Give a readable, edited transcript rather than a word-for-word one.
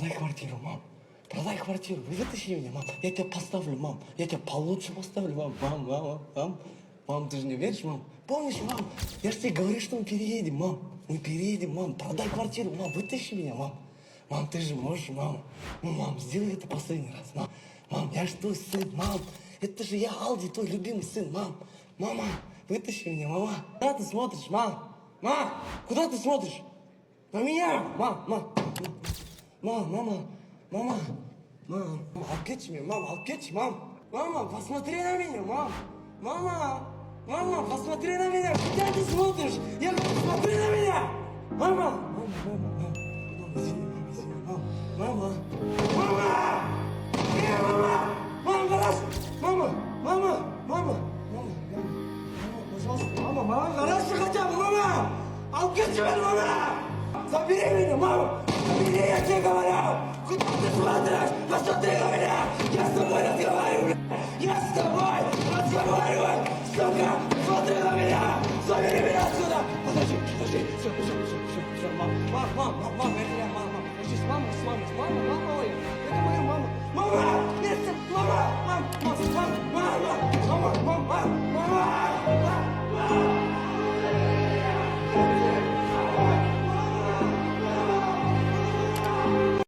Продай квартиру, мам. Продай квартиру. Вытащи меня, мам. Я тебя поставлю, мам. Я тебя получше поставлю, мам. Мам. Мам, ты же не веришь, мам? Помнишь, мам? Я же тебе говорю, что мы переедем, мам. Мы переедем, мам. Продай квартиру, мам. Вытащи меня, мам. Мам, ты же можешь, мам. Ну, мам, сделай это последний раз, мам. Мам, я же твой сын, мам. Это же я, Алди, твой любимый сын, мам. Мама, вытащи меня, мама. Куда ты смотришь, мам? Мам, куда ты смотришь? На меня! Мама, алкетчи меня, мама, алкетчи, мам. Мама, посмотри на меня, мам. Мама, посмотри на меня. Куда ты смотришь? Я говорю, смотри на меня. Мама, извини, мама. Мама, гараж. Мама, пожалуйста, мама, гараж хотя бы, мама. Алкетчи меня, мама. Забери меня, мама! Забери, я тебе говорю! Куда ты смотришь? Посмотри на меня! Я с тобой разговариваю! Я с тобой разговариваю! Сука! Смотри на меня! Забери меня отсюда!